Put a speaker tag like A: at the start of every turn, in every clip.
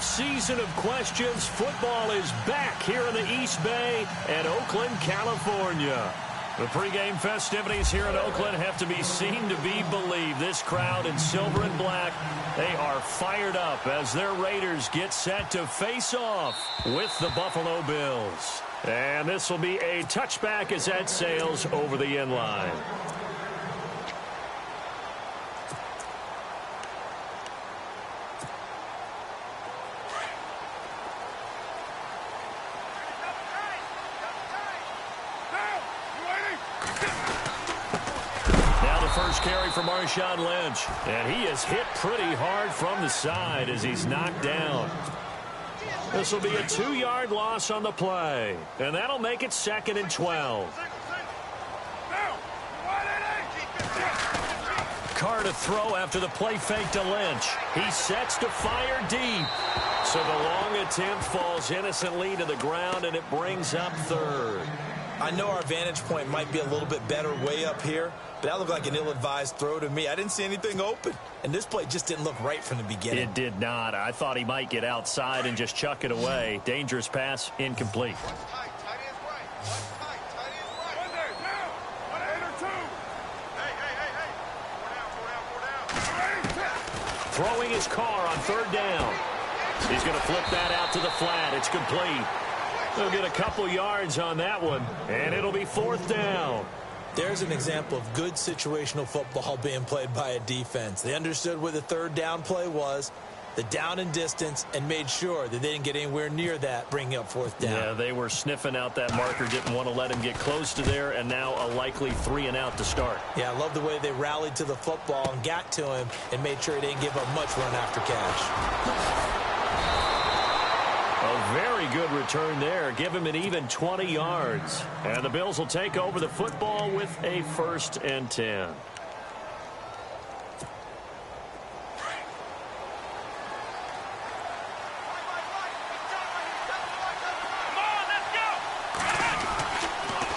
A: off-season of questions, football is back here in the East Bay at Oakland, California. The pregame festivities here in Oakland have to be seen to be believed. This crowd in silver and black, they are fired up as their Raiders get set to face off with the Buffalo Bills. And this will be a touchback as that sails over the end line. First carry for Marshawn Lynch, and he is hit pretty hard from the side as he's knocked down. This will be a 2-yard loss on the play, and that'll make it 2nd and 12. Carr to throw after the play fake to Lynch. He sets to fire deep. So the long attempt falls innocently to the ground, and it brings up 3rd.
B: I know our vantage point might be a little bit better way up here, but that looked like an ill-advised throw to me. I didn't see anything open, and this play just didn't look right from the beginning.
A: It did not. I thought he might get outside and just chuck it away. Dangerous pass, incomplete. Throwing his Carr on 3rd down. He's going to flip that out to the flat. It's complete. He'll get a couple yards on that one, and it'll be 4th down.
B: There's an example of good situational football being played by a defense. They understood where the 3rd down play was, the down and distance, and made sure that they didn't get anywhere near that, bringing up 4th down.
A: Yeah, they were sniffing out that marker, didn't want to let him get close to there, and now a likely 3 and out to start.
B: Yeah, I love the way they rallied to the football and got to him and made sure he didn't give up much run after catch.
A: A very good return there. Give him an even 20 yards. And the Bills will take over the football with a 1st and 10.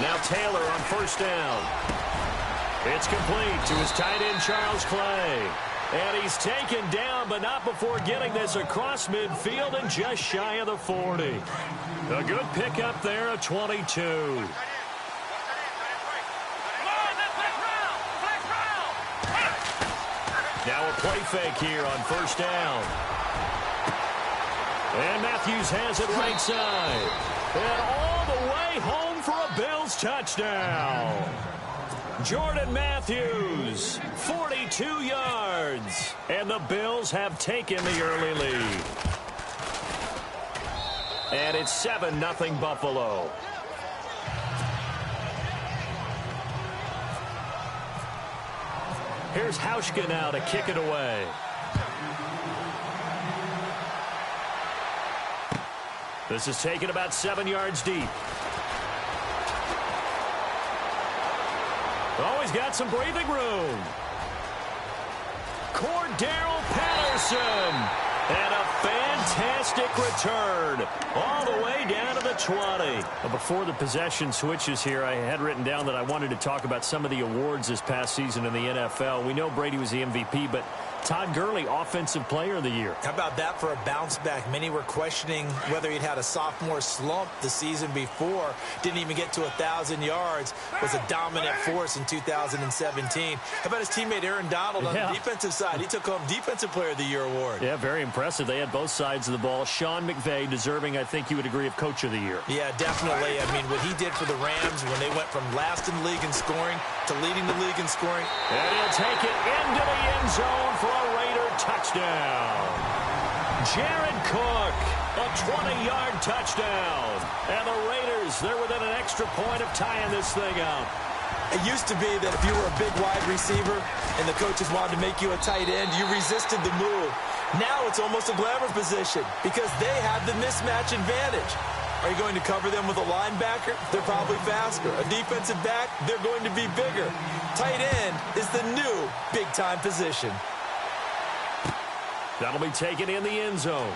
A: Now Taylor on 1st down. It's complete to his tight end, Charles Clay. And he's taken down, but not before getting this across midfield and just shy of the 40. A good pickup there, a 22. Now a play fake here on 1st down. And Matthews has it right side. And all the way home for a Bills touchdown. Jordan Matthews, 42 yards, and the Bills have taken the early lead. And it's 7-0 Buffalo. Here's Hauschka now to kick it away. This is taken about 7 yards deep. Oh, he's got some breathing room. Cordero Patterson. And a fantastic return all the way down to the 20. Well, before the possession switches here, I had written down that I wanted to talk about some of the awards this past season in the NFL. We know Brady was the MVP, but Todd Gurley, Offensive Player of the Year.
B: How about that for a bounce back? Many were questioning whether he'd had a sophomore slump the season before. Didn't even get to 1,000 yards. Was a dominant force in 2017. How about his teammate Aaron Donald on the defensive side? He took home Defensive Player of the Year award.
A: Yeah, very impressive. They had both sides of the ball. Sean McVay deserving, I think you would agree, of Coach of the Year.
B: Yeah, definitely. I mean, what he did for the Rams when they went from last in the league in scoring to leading the league in scoring.
A: And he'll take it into the end zone for a Raider touchdown. Jared Cook, a 20-yard touchdown. And the Raiders, they're within an extra point of tying this thing up.
B: It used to be that if you were a big wide receiver and the coaches wanted to make you a tight end, you resisted the move. Now it's almost a glamour position because they have the mismatch advantage. Are you going to cover them with a linebacker? They're probably faster. A defensive back? They're going to be bigger. Tight end is the new big-time position.
A: That'll be taken in the end zone.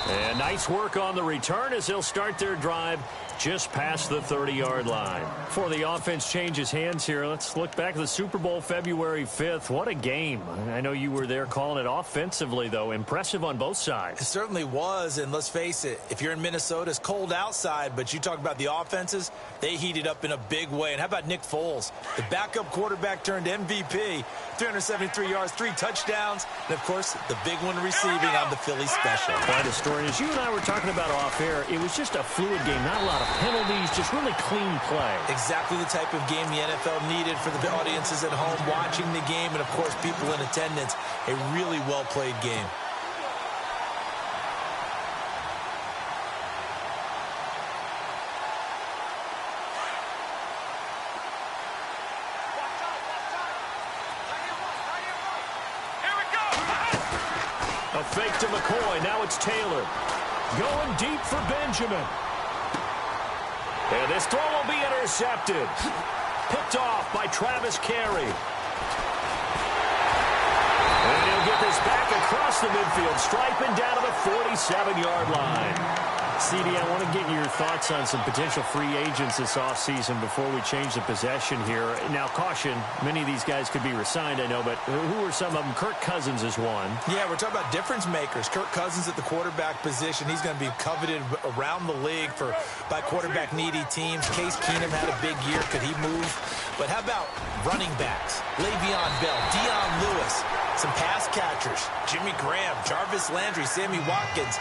A: And nice work on the return as they'll start their drive just past the 30-yard line. Before the offense changes hands here, let's look back at the Super Bowl February 5th. What a game. I know you were there calling it offensively, though. Impressive on both sides.
B: It certainly was, and let's face it, if you're in Minnesota, it's cold outside, but you talk about the offenses, they heated up in a big way. And how about Nick Foles? The backup quarterback turned MVP, 373 yards, 3 touchdowns, and, of course, the big one receiving on the Philly special.
A: Quite a story. As you and I were talking about off air, it was just a fluid game, not a lot of penalties, just really clean play.
B: Exactly the type of game the NFL needed for the audiences at home watching the game and, of course, people in attendance. A really well-played game.
A: A fake to McCoy. Now it's Taylor. Going deep for Benjamin. And this throw will be intercepted. Picked off by Travis Carey. And he'll get this back across the midfield, striping down to the 47-yard line. CD, I want to get your thoughts on some potential free agents this offseason before we change the possession here. Now, caution, many of these guys could be resigned, I know, but who are some of them? Kirk Cousins is one.
B: Yeah, we're talking about difference makers. Kirk Cousins at the quarterback position. He's going to be coveted around the league by quarterback-needy teams. Case Keenum had a big year. Could he move? But how about running backs? Le'Veon Bell, Dion Lewis, some pass catchers, Jimmy Graham, Jarvis Landry, Sammy Watkins.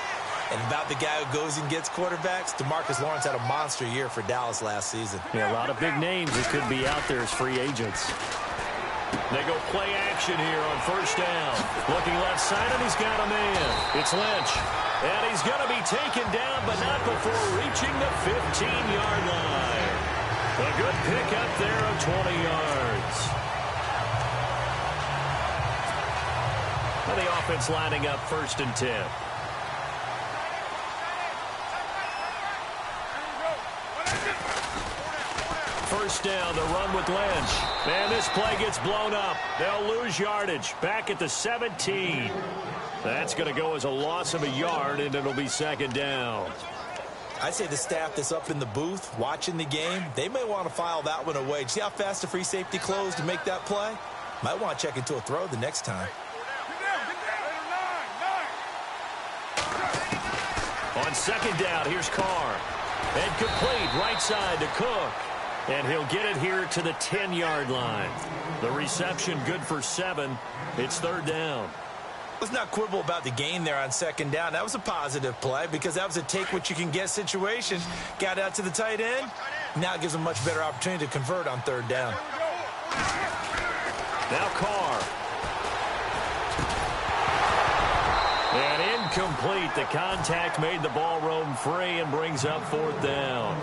B: And about the guy who goes and gets quarterbacks, DeMarcus Lawrence had a monster year for Dallas last season.
A: Yeah, a lot of big names that could be out there as free agents. They go play action here on first down. Looking left side, and he's got a man. It's Lynch. And he's going to be taken down, but not before reaching the 15-yard line. A good pick up there of 20 yards. And the offense lining up 1st and 10. First down, the run with Lynch. And this play gets blown up. They'll lose yardage. Back at the 17. That's going to go as a loss of a yard, and it'll be 2nd down.
B: I'd say the staff that's up in the booth watching the game, they may want to file that one away. See how fast the free safety closed to make that play? Might want to check into a throw the next time.
A: On 2nd down, here's Carr. And complete right side to Cook. And he'll get it here to the 10-yard line. The reception good for 7. It's 3rd down.
B: Let's not quibble about the gain there on 2nd down. That was a positive play because that was a take-what-you-can-get situation. Got out to the tight end. Now it gives them a much better opportunity to convert on 3rd down.
A: Now Carr. And incomplete. The contact made the ball roam free and brings up 4th down.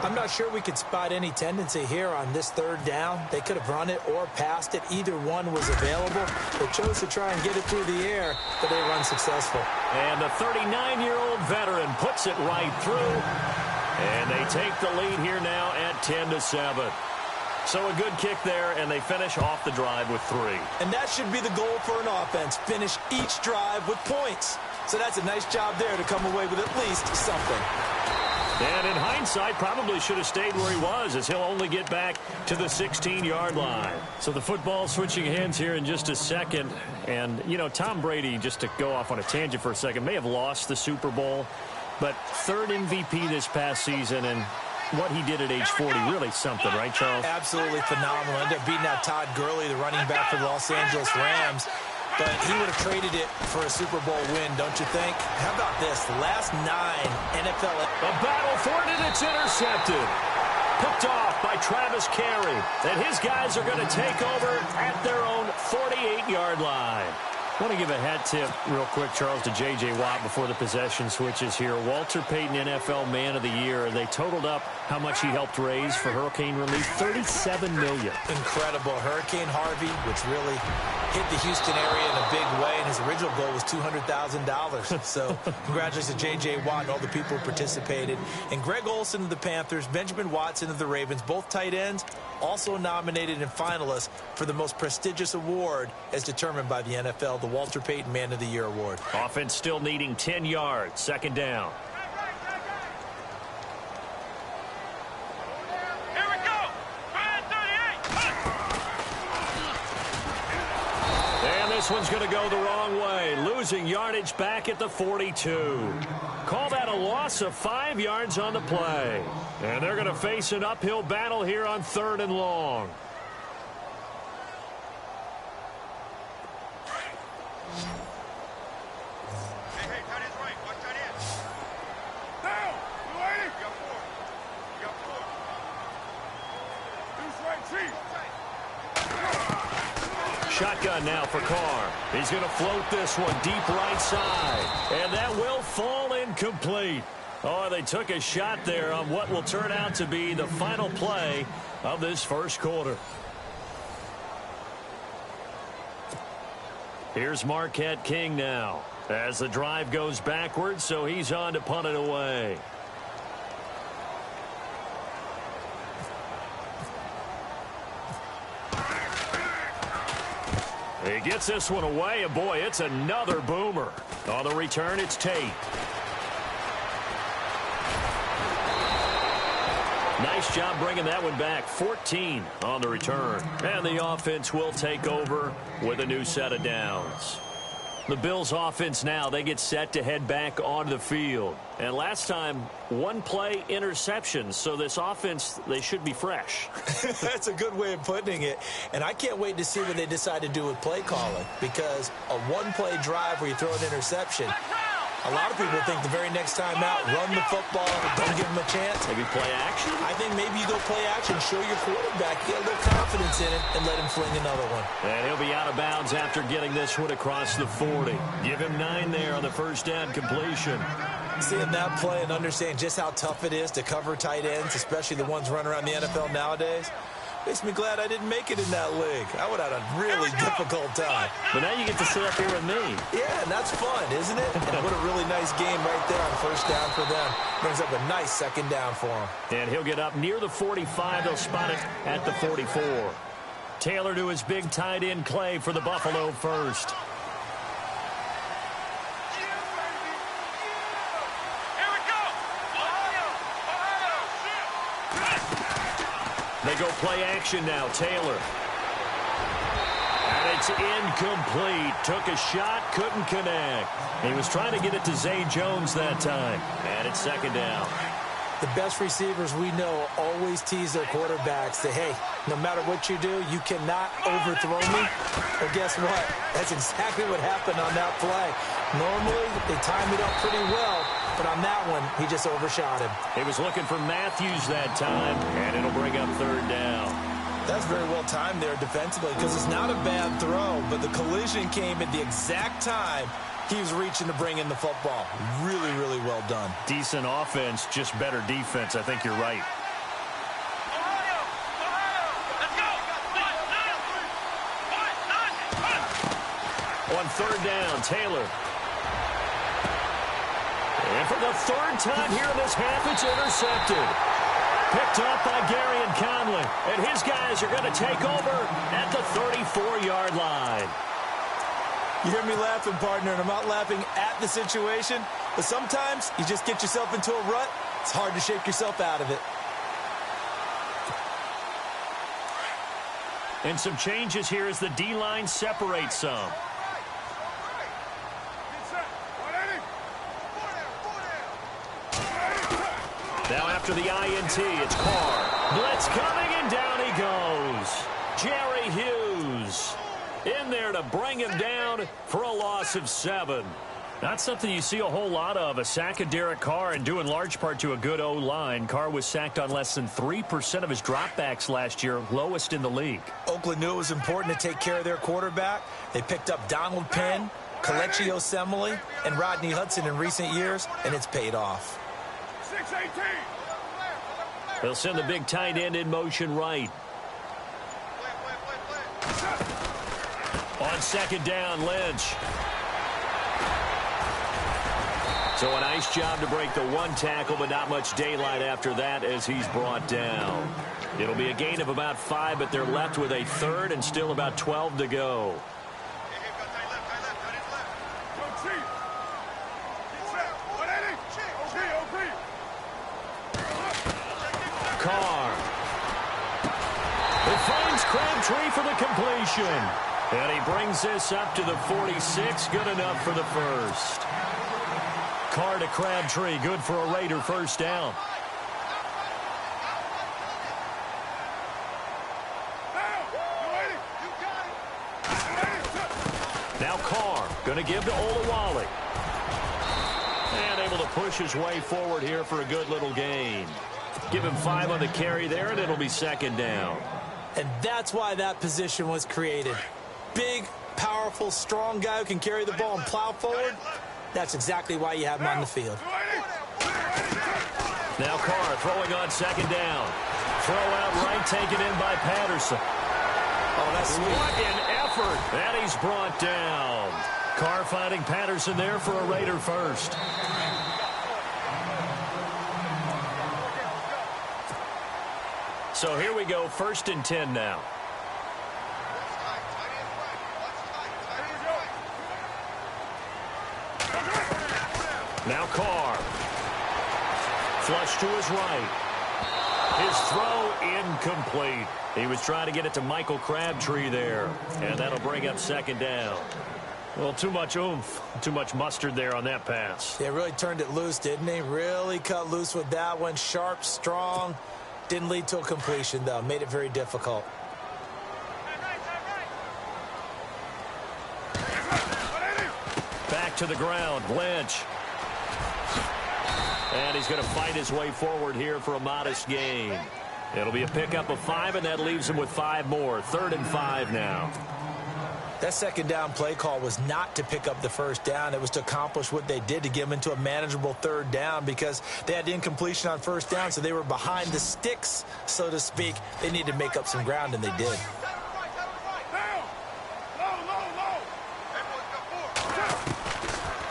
B: I'm not sure we could spot any tendency here on this 3rd down. They could have run it or passed it. Either one was available. They chose to try and get it through the air, but they run successful.
A: And the 39-year-old veteran puts it right through. And they take the lead here now at 10-7. So a good kick there, and they finish off the drive with 3.
B: And that should be the goal for an offense. Finish each drive with points. So that's a nice job there to come away with at least something.
A: And in hindsight, probably should have stayed where he was, as he'll only get back to the 16-yard line. So the football switching hands here in just a second. And, you know, Tom Brady, just to go off on a tangent for a second, may have lost the Super Bowl, but 3rd MVP this past season, and what he did at age 40, really something, right, Charles?
B: Absolutely phenomenal. Ended up beating out Todd Gurley, the running back for the Los Angeles Rams. But he would have traded it for a Super Bowl win, don't you think? How about this? The last 9 NFL...
A: A battle for it, and it's intercepted. Picked off by Travis Carey. And his guys are going to take over at their own 48-yard line. I want to give a hat tip real quick, Charles, to J.J. Watt before the possession switches here. Walter Payton, NFL Man of the Year. They totaled up how much he helped raise for hurricane relief, $37 million.
B: Incredible. Hurricane Harvey, which really hit the Houston area in a big way, and his original goal was $200,000. So congratulations to J.J. Watt and all the people who participated. And Greg Olsen of the Panthers, Benjamin Watson of the Ravens, both tight ends, also nominated and finalists for the most prestigious award as determined by the NFL, the Walter Payton Man of the Year Award.
A: Offense still needing 10 yards, 2nd down. This one's going to go the wrong way, losing yardage back at the 42. Call that a loss of 5 yards on the play. And they're going to face an uphill battle here on 3rd and long. Shotgun now for Carr. He's going to float this one deep right side. And that will fall incomplete. Oh, they took a shot there on what will turn out to be the final play of this first quarter. Here's Marquette King now as the drive goes backwards, so he's on to punt it away. He gets this one away, and boy, it's another boomer. On the return, it's Tate. Nice job bringing that one back. 14 on the return. And the offense will take over with a new set of downs. The Bills offense now, they get set to head back onto the field. And last time, 1-play interception. So this offense, they should be fresh.
B: That's a good way of putting it. And I can't wait to see what they decide to do with play calling. Because a 1-play drive where you throw an interception, a lot of people think the very next time out, run the football, don't give them a chance.
A: Maybe play action?
B: I think maybe you go play action, show your quarterback, get a little confidence in it, and let him fling another one.
A: And he'll be out of bounds after getting this one across the 40. Give him 9 there on the first down completion.
B: Seeing that play and understanding just how tough it is to cover tight ends, especially the ones running around the NFL nowadays, makes me glad I didn't make it in that league. I would have had a really difficult time.
A: But now you get to sit up here with me.
B: Yeah, and that's fun, isn't it? And what a really nice game right there on first down for them. Brings up a nice second down for him.
A: And he'll get up near the 45. They'll spot it at the 44. Taylor to his big tight end Clay for the Buffalo first. They go play action now. Taylor. And it's incomplete. Took a shot, couldn't connect. He was trying to get it to Zay Jones that time. And it's second down.
B: The best receivers we know always tease their quarterbacks that, hey, no matter what you do, you cannot overthrow me. Well, guess what? That's exactly what happened on that play. Normally, they time it up pretty well, but on that one, he just overshot him.
A: He was looking for Matthews that time, and it'll bring up third down.
B: That's very well timed there defensively because it's not a bad throw, but the collision came at the exact time he was reaching to bring in the football. Really, really well done. Decent offense, just better defense. I think you're right. On third down, Taylor. And for the third time here in this half, it's intercepted. Picked up by Gary and Conley. And his guys are going to take over at the 34-yard line. You hear me laughing, partner, and I'm not laughing at the situation, but sometimes you just get yourself into a rut. It's hard to shake yourself out of it.
A: And some changes here as the D-line separates some. Now after the INT, it's Carr. Blitz coming, and down he goes. Jerry Hughes in there to bring him down for a loss of 7. Not something you see a whole lot of, a sack of Derek Carr, and due in large part to a good O-line. Carr was sacked on less than 3% of his dropbacks last year, lowest in the league.
B: Oakland knew it was important to take care of their quarterback. They picked up Donald Penn, Kelechi Osemele, and Rodney Hudson in recent years, and it's paid off.
A: They'll send the big tight end in motion right. On second down, Lynch. So a nice job to break the one tackle, but not much daylight after that as he's brought down. It'll be a gain of about 5, but they're left with a third and still about 12 to go. Carr. It finds Crabtree for the completion. And he brings this up to the 46. Good enough for the first. Carr to Crabtree. Good for a Raider first down. Now Carr going to give to Olawale. And able to push his way forward here for a good little gain. Give him 5 on the carry there, and it'll be second down.
B: And that's why that position was created. Big, powerful, strong guy who can carry the ball and plow forward. That's exactly why you have him on the field.
A: Now Carr throwing on second down. Throw out right, taken in by Patterson.
B: Oh, that's sweet.
A: What an effort. And he's brought down. Carr finding Patterson there for a Raider first. So here we go, 1st and 10 now. Now Carr. Flush to his right. His throw incomplete. He was trying to get it to Michael Crabtree there. And that'll bring up second down. Well, too much oomph, too much mustard there on that pass.
B: Yeah, really turned it loose, didn't he? Really cut loose with that one. Sharp, strong. Didn't lead to a completion, though. Made it very difficult.
A: Back to the ground, Lynch. And he's going to fight his way forward here for a modest gain. It'll be a pickup of 5, and that leaves him with 5 more. 3rd and 5 now.
B: That second down play call was not to pick up the first down. It was to accomplish what they did, to get them into a manageable 3rd down, because they had incompletion on first down, so they were behind the sticks, so to speak. They needed to make up some ground, and they did.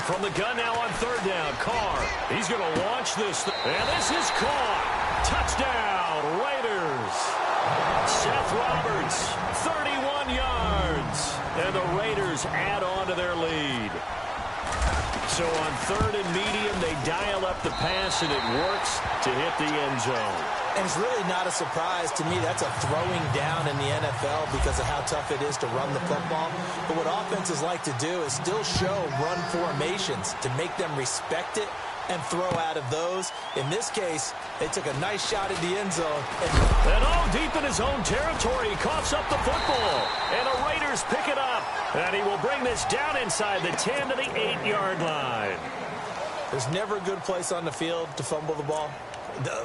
A: From the gun now on 3rd down, Carr. He's going to launch this. And this is caught. Touchdown, Raiders. Seth Roberts, 31 yards. And the Raiders add on to their lead. So on 3rd and medium, they dial up the pass, and it works to hit the end zone.
B: And it's really not a surprise to me. That's a throwing down in the NFL because of how tough it is to run the football. But what offenses like to do is still show run formations to make them respect it and throw out of those. In this case, they took a nice shot at the end zone.
A: And all deep in his own territory, he coughs up the football. And the Raiders pick it up. And he will bring this down inside the 10 to the 8-yard line.
B: There's never a good place on the field to fumble the ball.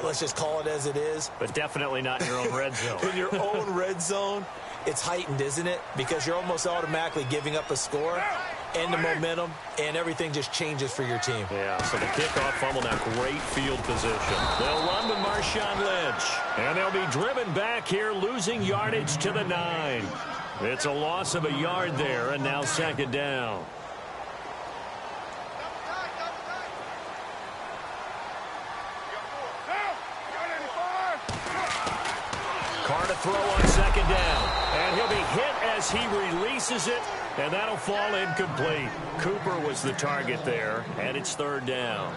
B: Let's just call it as it is.
A: But definitely not in your own red zone.
B: In your own red zone, it's heightened, isn't it? Because you're almost automatically giving up a score and the momentum, and everything just changes for your team.
A: Yeah, so the kickoff fumble, now great field position. They'll run with Marshawn Lynch. And they'll be driven back here, losing yardage to the 9. It's a loss of a yard there, and now second down. Carr to throw on second down. And he'll be hit as he releases it, and that'll fall incomplete. Cooper was the target there, and it's 3rd down.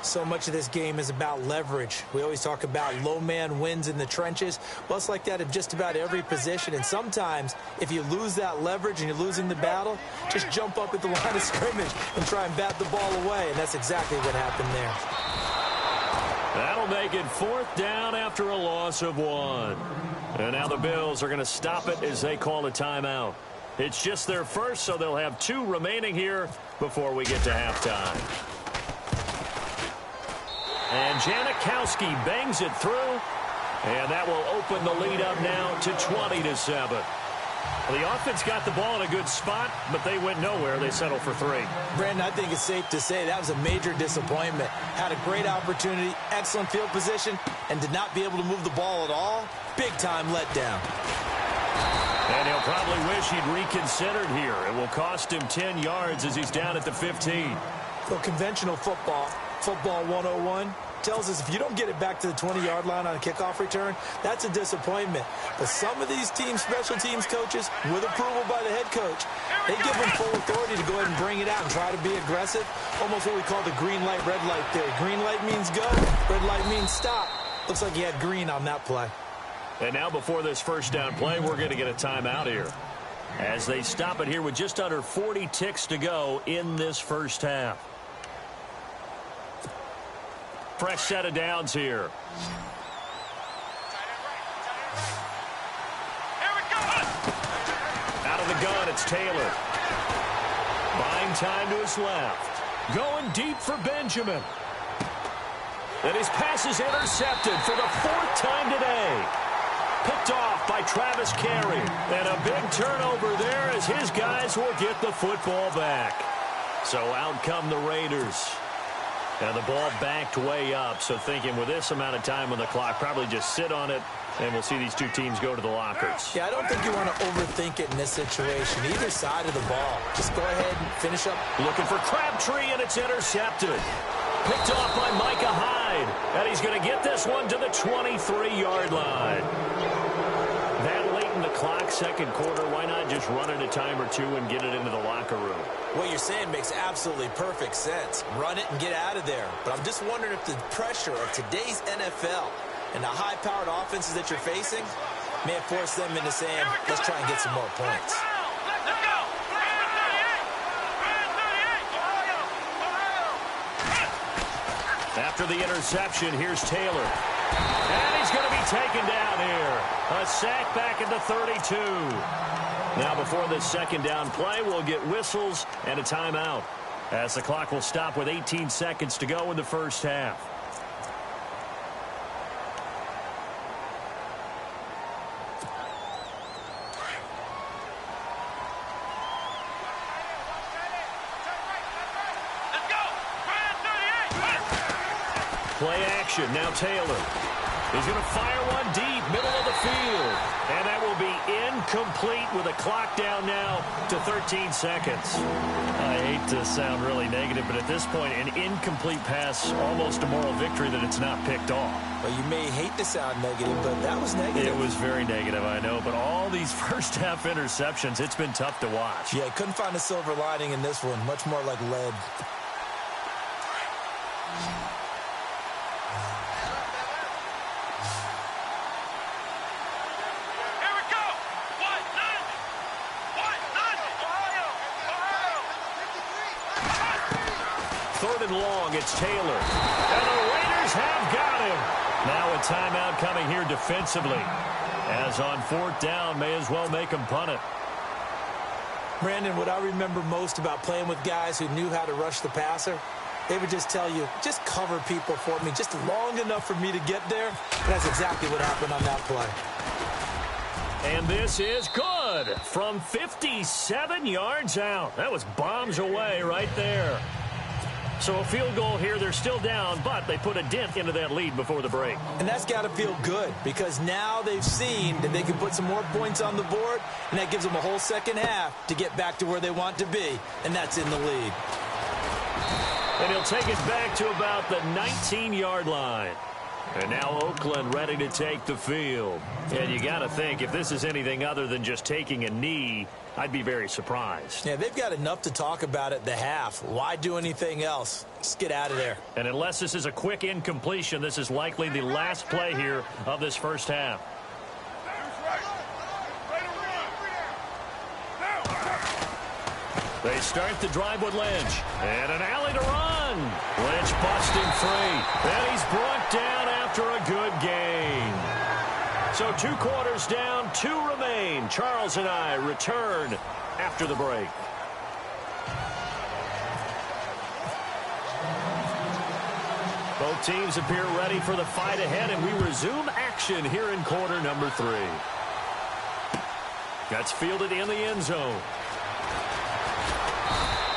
B: So much of this game is about leverage. We always talk about low man wins in the trenches. Well, it's like that in just about every position. And sometimes, if you lose that leverage and you're losing the battle, just jump up at the line of scrimmage and try and bat the ball away. And that's exactly what happened there.
A: That'll make it 4th down after a loss of 1. And now the Bills are going to stop it as they call a timeout. It's just their first, so they'll have 2 remaining here before we get to halftime. And Janikowski bangs it through, and that will open the lead up now to 20-7. The offense got the ball in a good spot, but they went nowhere. They settled for 3.
B: Brandon, I think it's safe to say that was a major disappointment. Had a great opportunity, excellent field position, and did not be able to move the ball at all. Big-time letdown.
A: And he'll probably wish he'd reconsidered here. It will cost him 10 yards as he's down at the 15.
B: So conventional football 101, tells us if you don't get it back to the 20-yard line on a kickoff return, that's a disappointment. But some of these teams, special teams coaches, with approval by the head coach, they give them full authority to go ahead and bring it out and try to be aggressive. Almost what we call the green light, red light theory. Green light means go, red light means stop. Looks like he had green on that play.
A: And now before this first down play, we're going to get a timeout here. as they stop it here with just under 40 ticks to go in this first half. Fresh set of downs here. Out of the gun, it's Taylor. Buying time to his left. Going deep for Benjamin. And his pass is intercepted for the 4th time today. Picked off by Travis Carey. And a big turnover there as his guys will get the football back. So out come the Raiders. And the ball backed way up. So thinking with this amount of time on the clock, probably just sit on it, and we'll see these two teams go to the lockers.
B: Yeah, I don't think you want to overthink it in this situation. Either side of the ball. Just go ahead and finish up.
A: Looking for Crabtree, and it's intercepted. Picked off by Micah Hyde. And he's going to get this one to the 23-yard line. That late in the clock, second quarter, why not just run it a time or two and get it into the locker room?
B: What you're saying makes absolutely perfect sense. Run it and get out of there. But I'm just wondering if the pressure of today's NFL and the high-powered offenses that you're facing may have forced them into saying, let's try and get some more points.
A: After the interception, here's Taylor. And he's going to be taken down here. A sack back at the 32. Now before this second down play, we'll get whistles and a timeout, as the clock will stop with 18 seconds to go in the first half. Play action. Now Taylor. He's going to fire one deep, middle of the field. And that will be incomplete with a clock down now to 13 seconds. I hate to sound really negative, but at this point, an incomplete pass, almost a moral victory that it's not picked off.
B: Well, you may hate to sound negative, but that was negative.
A: It was very negative, I know. But all these first half interceptions, it's been tough to watch.
B: Yeah, couldn't find a silver lining in this one. Much more like lead.
A: Third and long, it's Taylor. And the Raiders have got him. Now a timeout coming here defensively. As on 4th down, may as well make him punt it.
B: Brandon, what I remember most about playing with guys who knew how to rush the passer, they would just tell you, just cover people for me, just long enough for me to get there. And that's exactly what happened on that play.
A: And this is good from 57 yards out. That was bombs away right there. So a field goal here. They're still down, but they put a dent into that lead before the break.
B: And that's got to feel good, because now they've seen that they can put some more points on the board, and that gives them a whole second half to get back to where they want to be, and that's in the lead.
A: And he'll take it back to about the 19-yard line. And now Oakland ready to take the field. And you got to think, if this is anything other than just taking a knee, I'd be very surprised.
B: Yeah, they've got enough to talk about at the half. Why do anything else? Just get out of there.
A: And unless this is a quick incompletion, this is likely the last play here of this first half. They start the drive with Lynch. And an alley to run. Lynch busting free. And he's brought down after a good gain. So 2 quarters down, 2 remain. Charles and I return after the break. Both teams appear ready for the fight ahead, and we resume action here in quarter number 3. That's fielded in the end zone.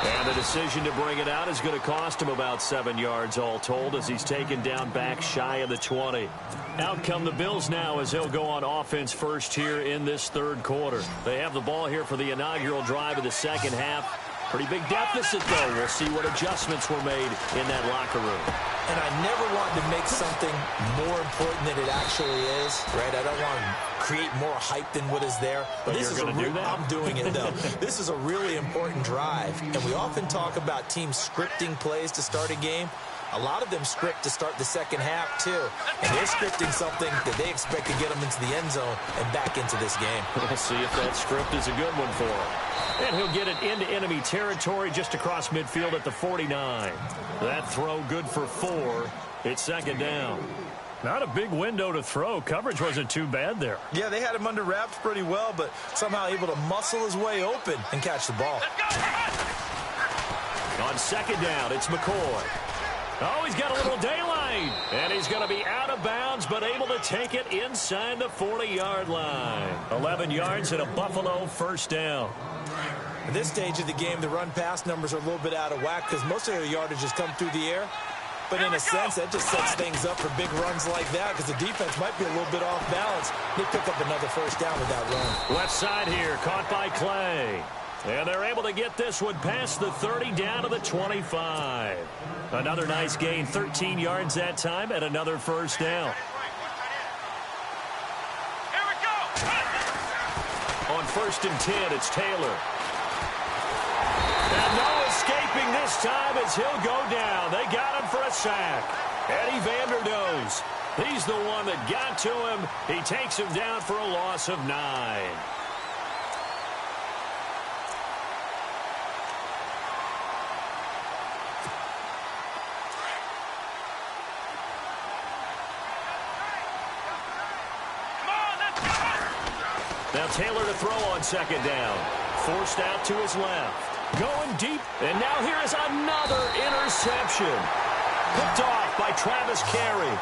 A: And the decision to bring it out is going to cost him about 7 yards all told, as he's taken down back shy of the 20. Out come the Bills now as they'll go on offense first here in this third quarter. They have the ball here for the inaugural drive of the second half. Pretty big deficit, though. We'll see what adjustments were made in that locker room.
B: And I never want to make something more important than it actually is, right? I don't want to create more hype than what is there.
A: But this is going to do that?
B: I'm doing it, though. This is a really important drive. And we often talk about teams scripting plays to start a game. A lot of them script to start the second half, too. And they're scripting something that they expect to get them into the end zone and back into this game.
A: We'll see if that script is a good one for him. And he'll get it into enemy territory just across midfield at the 49. That throw good for 4. It's second down. Not a big window to throw. Coverage wasn't too bad there.
B: Yeah, they had him under wraps pretty well, but somehow able to muscle his way open and catch the ball.
A: On second down, it's McCoy. Oh, he's got a little daylight. And he's going to be out of bounds, but able to take it inside the 40-yard line. 11 yards and a Buffalo first down.
B: At this stage of the game, the run-pass numbers are a little bit out of whack because most of their yardage has come through the air. But in a sense, that just sets things up for big runs like that because the defense might be a little bit off balance. They pick up another first down with that run.
A: Left side here, caught by Clay. And they're able to get this one past the 30 down to the 25. Another nice gain, 13 yards that time, and another first down.
C: Here we go.
A: On 1st and 10, it's Taylor. And no escaping this time as he'll go down. They got him for a sack. Eddie Vanderdoes. He's the one that got to him. He takes him down for a loss of 9. Now Taylor to throw on second down. Forced out to his left. Going deep. And now here is another interception. Picked off by Travis Carey.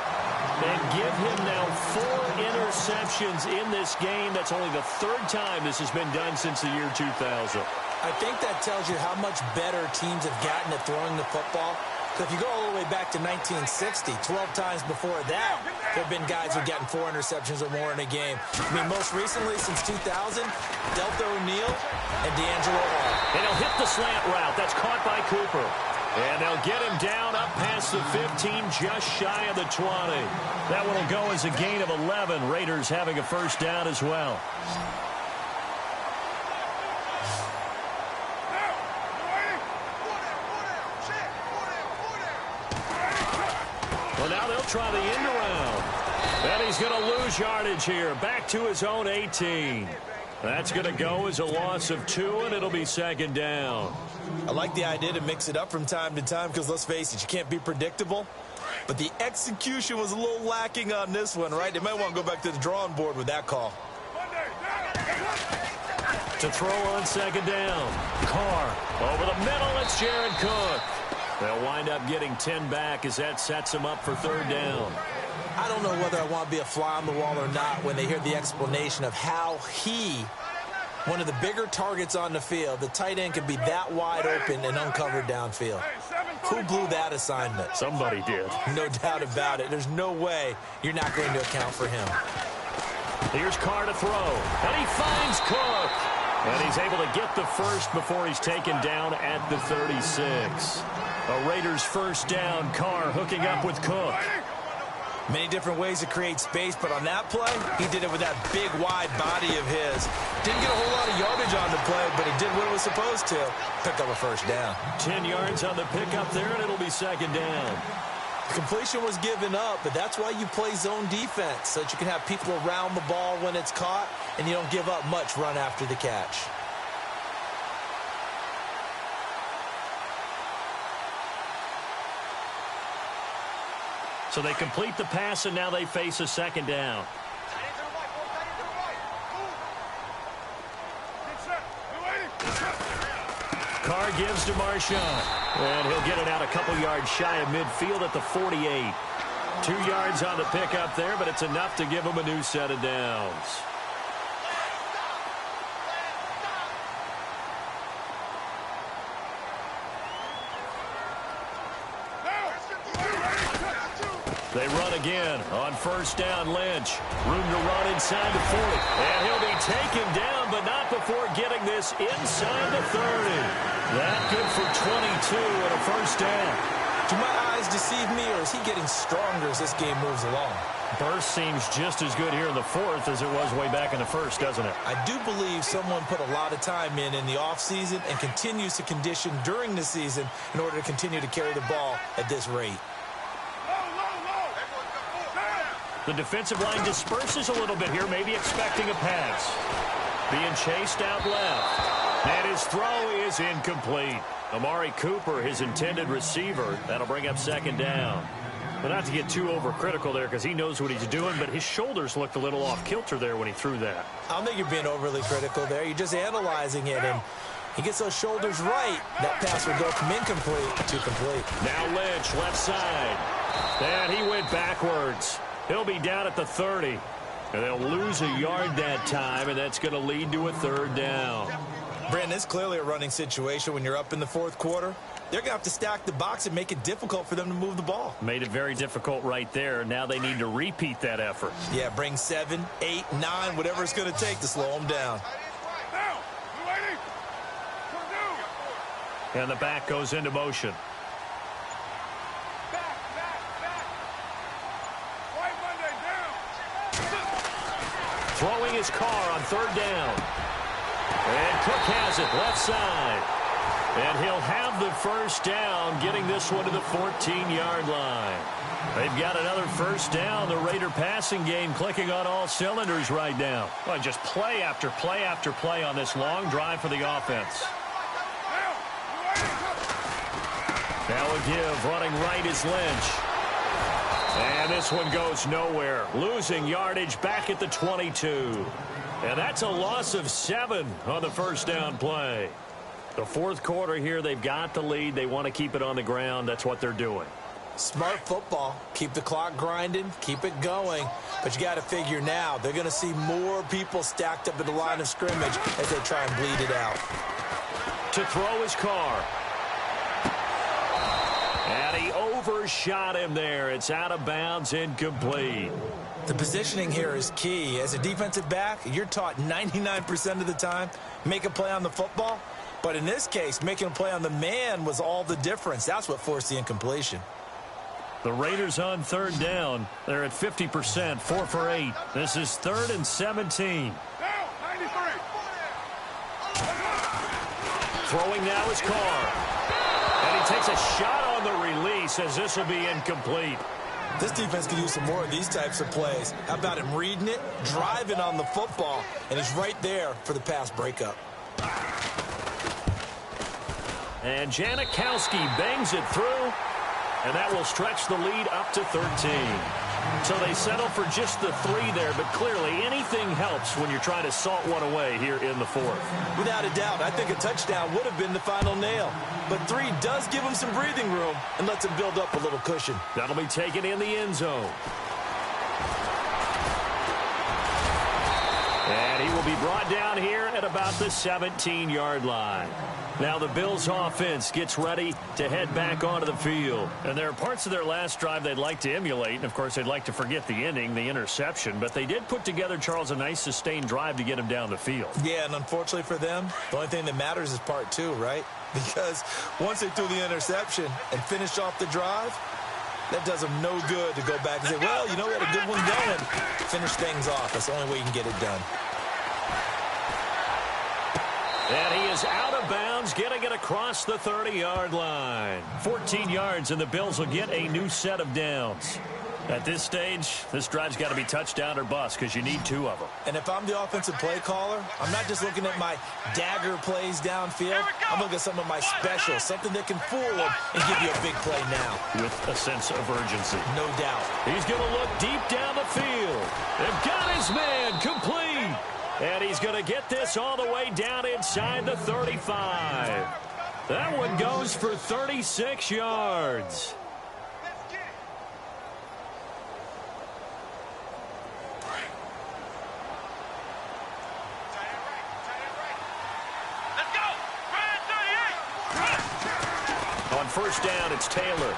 A: And give him now 4 interceptions in this game. That's only the 3rd time this has been done since the year 2000.
B: I think that tells you how much better teams have gotten at throwing the football. So if you go all the way back to 1960, 12 times before that, there have been guys who are getting 4 interceptions or more in a game. I mean, most recently, since 2000, Delta O'Neal and D'Angelo Hall.
A: And he'll hit the slant route. That's caught by Cooper. And they'll get him down up past the 15, just shy of the 20. That one will go as a gain of 11. Raiders having a first down as well. Well, now they'll try the end around. And he's going to lose yardage here. Back to his own 18. That's going to go as a loss of 2, and it'll be second down.
B: I like the idea to mix it up from time to time because, let's face it, you can't be predictable. But the execution was a little lacking on this one, right? They might want to go back to the drawing board with that call.
A: To throw on second down. Carr over the middle. It's Jared Cook. They'll wind up getting 10 back as that sets them up for third down.
B: I don't know whether I want to be a fly on the wall or not when they hear the explanation of how one of the bigger targets on the field, the tight end could be that wide open and uncovered downfield. Who blew that assignment?
A: Somebody did.
B: No doubt about it. There's no way you're not going to account for him.
A: Here's Carr to throw, and he finds Cook. And he's able to get the first before he's taken down at the 36. A Raiders first down. Carr hooking up with Cook.
B: Many different ways to create space, but on that play, he did it with that big, wide body of his. Didn't get a whole lot of yardage on the play, but he did what it was supposed to. Pick up a first down.
A: 10 yards on the pickup there, and it'll be second down.
B: The completion was given up, but that's why you play zone defense, so that you can have people around the ball when it's caught, and you don't give up much run after the catch.
A: So they complete the pass, and now they face a second down. Carr gives to Marshawn. And he'll get it out a couple yards shy of midfield at the 48. 2 yards on the pickup there, but it's enough to give him a new set of downs. They run again on first down. Lynch. Room to run inside the 40. And he'll be taken down, but not before getting this inside the 30. That good for 22 and a first down.
B: Do my eyes deceive me, or is he getting stronger as this game moves along?
A: Burst seems just as good here in the 4th as it was way back in the 1st, doesn't it?
B: I do believe someone put a lot of time in the offseason and continues to condition during the season in order to continue to carry the ball at this rate.
A: The defensive line disperses a little bit here, maybe expecting a pass. Being chased out left. And his throw is incomplete. Amari Cooper, his intended receiver. That'll bring up second down. But not to get too overcritical there because he knows what he's doing, but his shoulders looked a little off kilter there when he threw that.
B: I don't think you're being overly critical there. You're just analyzing it, and he gets those shoulders right. That pass would go from incomplete to complete.
A: Now Lynch, left side. And he went backwards. He'll be down at the 30. And they'll lose a yard that time, and that's going to lead to a third down.
B: Brandon, it's clearly a running situation when you're up in the fourth quarter. They're going to have to stack the box and make it difficult for them to move the ball.
A: Made it very difficult right there. Now they need to repeat that effort.
B: Yeah, bring 7, 8, 9, whatever it's going to take to slow them down.
A: And the back goes into motion. Throwing his car on third down. And Cook has it left side. And he'll have the first down, getting this one to the 14-yard line. They've got another first down. The Raider passing game clicking on all cylinders right now. Well, just play after play after play on this long drive for the offense. Now a give, running right is Lynch. And this one goes nowhere. Losing yardage back at the 22. And that's a loss of 7 on the first down play. The fourth quarter here, they've got the lead. They want to keep it on the ground. That's what they're doing.
B: Smart football. Keep the clock grinding. Keep it going. But you got to figure now, they're going to see more people stacked up at the line of scrimmage as they try and bleed it out.
A: To throw his car. And he overshot him there. It's out of bounds, incomplete.
B: The positioning here is key. As a defensive back, you're taught 99% of the time, make a play on the football. But in this case, making a play on the man was all the difference. That's what forced the incompletion.
A: The Raiders on third down. They're at 50%, 4 for 8. This is 3rd and 17. Throwing now is Carr. And he takes a shot on the release as this will be incomplete.
B: This defense could use some more of these types of plays. How about him reading it, driving on the football, and he's right there for the pass breakup.
A: And Janikowski bangs it through, and that will stretch the lead up to 13. So they settle for just the 3 there, but clearly anything helps when you're trying to salt one away here in the fourth.
B: Without a doubt, I think a touchdown would have been the final nail. But 3 does give him some breathing room and lets him build up a little cushion.
A: That'll be taken in the end zone. And he will be brought down here at about the 17-yard line. Now the Bills offense gets ready to head back onto the field. And there are parts of their last drive they'd like to emulate. And, of course, they'd like to forget the ending, the interception. But they did put together, Charles, a nice sustained drive to get him down the field.
B: Yeah, and unfortunately for them, the only thing that matters is part 2, right? Because once they threw the interception and finished off the drive, that does them no good to go back and say, well, you know, we had a good one going. Finish things off. That's the only way you can get it done.
A: And he is out of bounds, getting it across the 30-yard line. 14 yards, and the Bills will get a new set of downs. At this stage, this drive's got to be touchdown or bust because you need 2 of them.
B: And if I'm the offensive play caller, I'm not just looking at my dagger plays downfield. I'm looking at some of my specials, something that can fool them and give you a big play now.
A: With a sense of urgency.
B: No doubt.
A: He's going to look deep down the field. They've got his man complete. And he's going to get this all the way down inside the 35. That one goes for 36 yards. On first down, it's Taylor.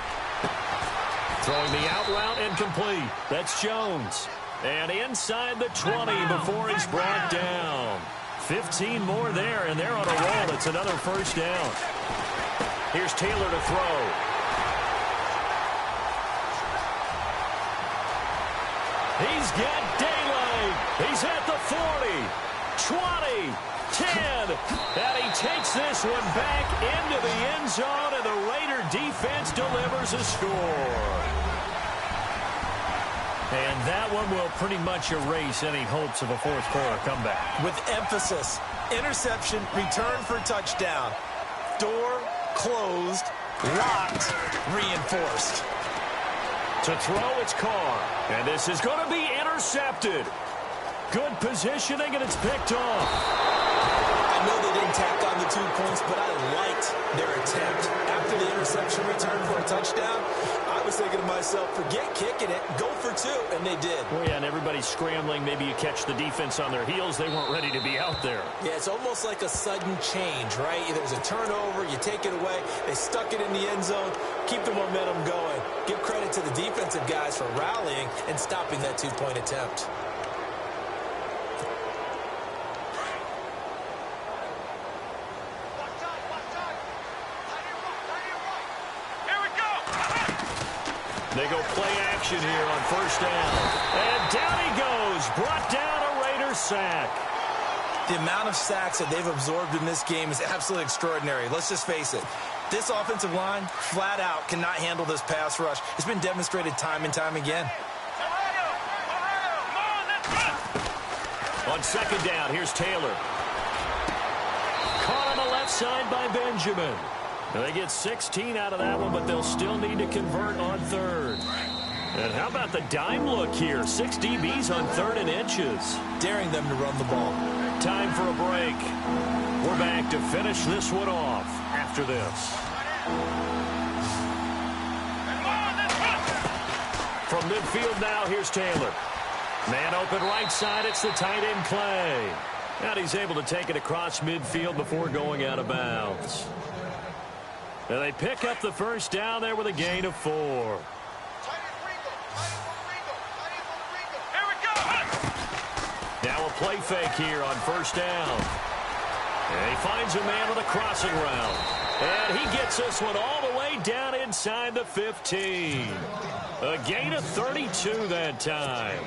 A: Throwing the out route incomplete. That's Jones. And inside the 20 before he's brought down. 15 more there, and they're on a roll. It's another first down. Here's Taylor to throw. He's got daylight. He's at the 40, 20, 10. And he takes this one back into the end zone, and the Raider defense delivers a score. And that one will pretty much erase any hopes of a fourth quarter comeback.
B: With emphasis, interception, return for touchdown. Door closed, locked, reinforced.
A: To throw, it's Carr. And this is going to be intercepted. Good positioning, and it's picked off.
B: I know they didn't tack on the 2 points, but I liked their attempt. After the interception return for a touchdown, I was thinking to myself, forget kicking it, go for 2, and they did.
A: Well, yeah, and everybody's scrambling. Maybe you catch the defense on their heels. They weren't ready to be out there.
B: Yeah, it's almost like a sudden change, right? There's a turnover, you take it away, they stuck it in the end zone, keep the momentum going. Give credit to the defensive guys for rallying and stopping that 2-point attempt.
A: They go play action here on first down. And down he goes. Brought down a Raiders sack.
B: The amount of sacks that they've absorbed in this game is absolutely extraordinary. Let's just face it. This offensive line, flat out, cannot handle this pass rush. It's been demonstrated time and time again.
A: On second down, here's Taylor. Caught on the left side by Benjamin. They get 16 out of that one, but they'll still need to convert on third. And how about the dime look here? 6 DBs on third and inches.
B: Daring them to run the ball.
A: Time for a break. We're back to finish this one off after this. From midfield now, here's Taylor. Man open right side, it's the tight end Clay. And he's able to take it across midfield before going out of bounds. And they pick up the first down there with a gain of 4. Now a play fake here on first down. And he finds a man with a crossing route. And he gets this one all the way down inside the 15. A gain of 32 that time.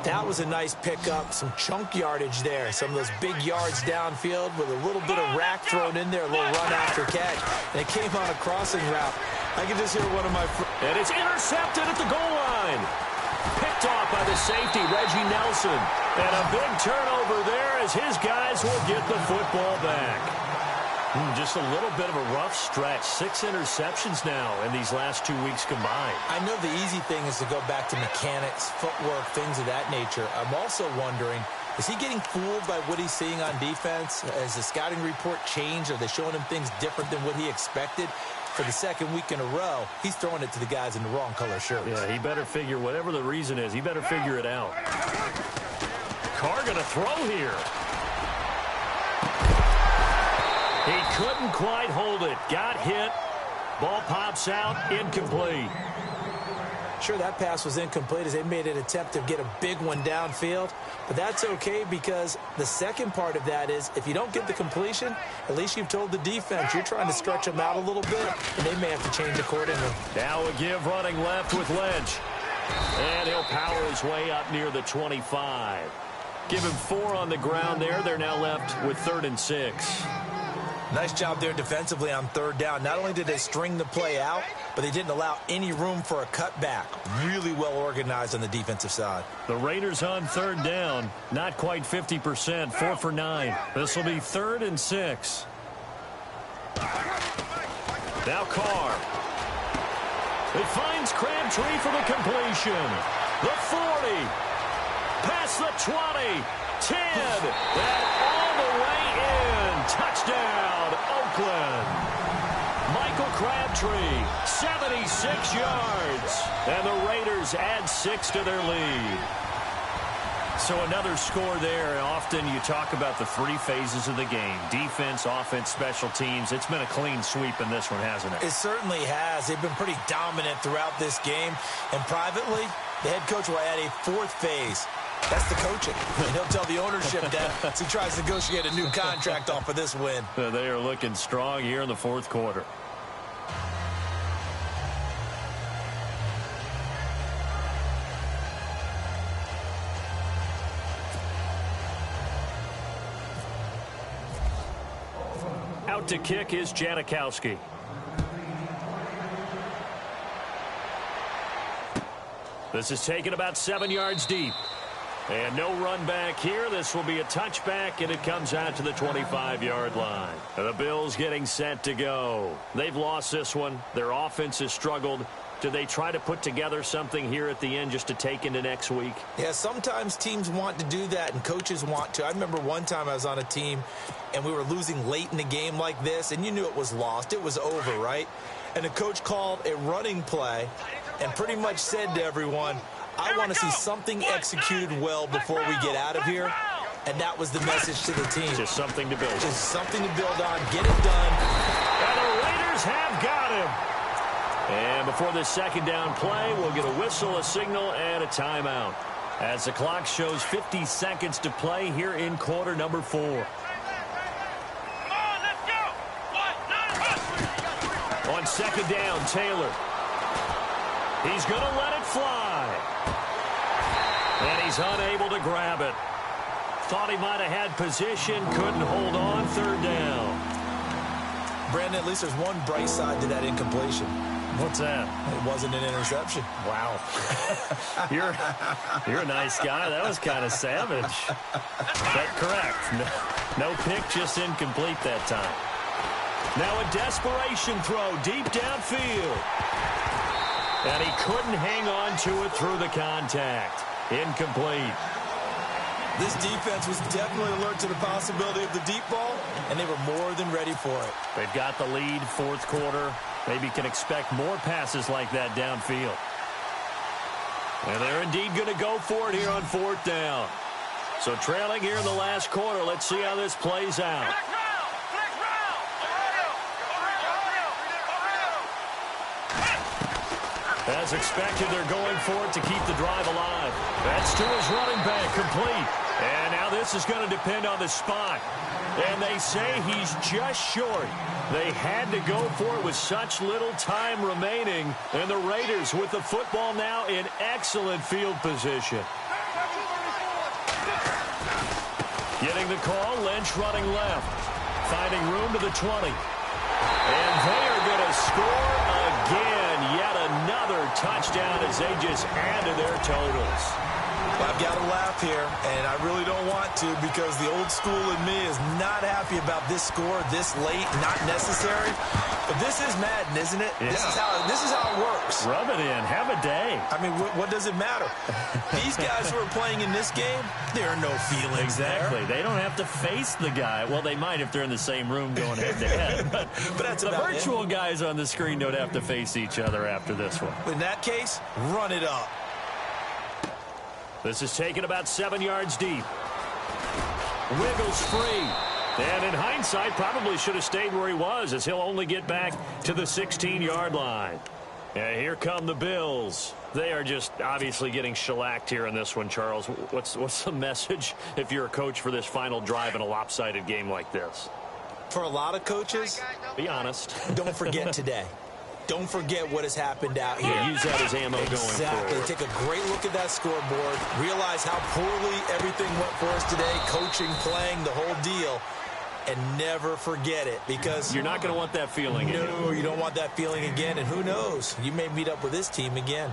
B: That was a nice pickup, some chunk yardage there. Some of those big yards downfield with a little bit of rack thrown in there, a little run after catch. And it came on a crossing route. I can just hear one of my friends.
A: And it's intercepted at the goal line. Picked off by the safety, Reggie Nelson. And a big turnover there as his guys will get the football back. Just a little bit of a rough stretch. 6 interceptions now in these last 2 weeks combined.
B: I know the easy thing is to go back to mechanics, footwork, things of that nature. I'm also wondering, is he getting fooled by what he's seeing on defense? Has the scouting report changed? Are they showing him things different than what he expected? For the second week in a row, he's throwing it to the guys in the wrong color shirts.
A: Yeah, he better figure, whatever the reason is, he better figure it out. Carr going to throw here. He couldn't quite hold it. Got hit. Ball pops out. Incomplete.
B: Sure, that pass was incomplete as they made an attempt to get a big one downfield. But that's okay because the second part of that is if you don't get the completion, at least you've told the defense you're trying to stretch them out a little bit, and they may have to change accordingly.
A: Now a give running left with Lynch. And he'll power his way up near the 25. Give him 4 on the ground there. They're now left with 3rd and 6.
B: Nice job there defensively on third down. Not only did they string the play out, but they didn't allow any room for a cutback. Really well organized on the defensive side.
A: The Raiders on third down. Not quite 50%. 4 for 9. This will be 3rd and 6. Now Carr. It finds Crabtree for the completion. The 40. Past the 20. 10. And all the way in. Touchdown, Oakland. Michael Crabtree, 76 yards. And the Raiders add 6 to their lead. So another score there. Often you talk about the 3 phases of the game. Defense, offense, special teams. It's been a clean sweep in this one, hasn't it?
B: It certainly has. They've been pretty dominant throughout this game. And privately, the head coach will add a 4th phase. That's the coaching. And he'll tell the ownership that as he tries to negotiate a new contract off of this win.
A: They are looking strong here in the 4th quarter. Out to kick is Janikowski. This is taken about 7 yards deep. And no run back here. This will be a touchback, and it comes out to the 25-yard line. The Bills getting set to go. They've lost this one. Their offense has struggled. Do they try to put together something here at the end just to take into next week?
B: Yeah, sometimes teams want to do that, and coaches want to. I remember one time I was on a team, and we were losing late in the game like this, and you knew it was lost. It was over, right? And the coach called a running play and pretty much said to everyone, I want to see something executed well before we get out of here. And that was the message to the team.
A: Just something to build.
B: Just something to build on. Get it done.
A: And the Raiders have got him. And before this second down play, we'll get a whistle, a signal, and a timeout. As the clock shows 50 seconds to play here in quarter number 4. On second down, Taylor. He's going to let it fly. And he's unable to grab it. Thought he might have had position, couldn't hold on, third down.
B: Brandon, at least there's one bright side to that incompletion.
A: What's that?
B: It wasn't an interception.
A: Wow. You're a nice guy. That was kind of savage. But correct. No pick, just incomplete that time. Now a desperation throw deep downfield. And he couldn't hang on to it through the contact. Incomplete.
B: This defense was definitely alert to the possibility of the deep ball, and they were more than ready for it.
A: They've got the lead, fourth quarter. Maybe can expect more passes like that downfield. And they're indeed going to go for it here on fourth down. So trailing here in the last quarter, let's see how this plays out. As expected, they're going for it to keep the drive alive. That's to his running back, complete. And now this is going to depend on the spot. And they say he's just short. They had to go for it with such little time remaining. And the Raiders with the football now in excellent field position. Getting the call, Lynch running left. Finding room to the 20. And they are going to score again. Yet another touchdown as they just add to their totals.
B: I've got to laugh here, and I really don't want to because the old school in me is not happy about this score this late, not necessary. But this is Madden, isn't it? Yeah. This is how it works.
A: Rub it in. Have a day.
B: I mean, what does it matter? These guys who are playing in this game, there are no feelings
A: exactly.
B: there.
A: They don't have to face the guy. Well, they might if they're in the same room going head-to-head. But
B: that's
A: the virtual guys on the screen don't have to face each other after this one.
B: In that case, run it up.
A: This is taken about 7 yards deep. Wiggles free. And in hindsight, probably should have stayed where he was as he'll only get back to the 16-yard line. And here come the Bills. They are just obviously getting shellacked here in this one, Charles. What's the message if you're a coach for this final drive in a lopsided game like this?
B: For a lot of coaches,
A: be honest.
B: Don't forget today. Don't forget what has happened out here.
A: Use that as ammo going forward.
B: Exactly. Take a great look at that scoreboard. Realize how poorly everything went for us today. Coaching, playing, the whole deal. And never forget it because
A: you're not going to want that feeling again.
B: No, you don't want that feeling again. And who knows? You may meet up with this team again.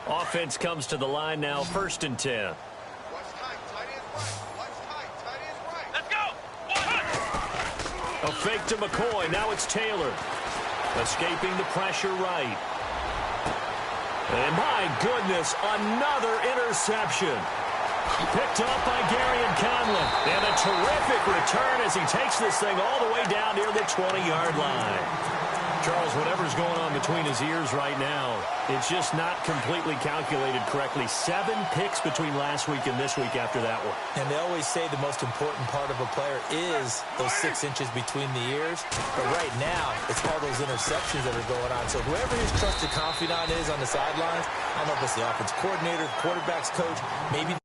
A: Offense comes to the line now, 1st and 10. A fake to McCoy. Now it's Taylor. Escaping the pressure right. And my goodness, another interception. Picked up by Gary and Conlon. And a terrific return as he takes this thing all the way down near the 20-yard line. Charles, whatever's going on between his ears right now, it's just not completely calculated correctly. 7 picks between last week and this week after that one.
B: And they always say the most important part of a player is those 6 inches between the ears. But right now, it's all those interceptions that are going on. So whoever his trusted confidant is on the sidelines, I don't know if it's the offensive coordinator, the quarterback's coach, maybe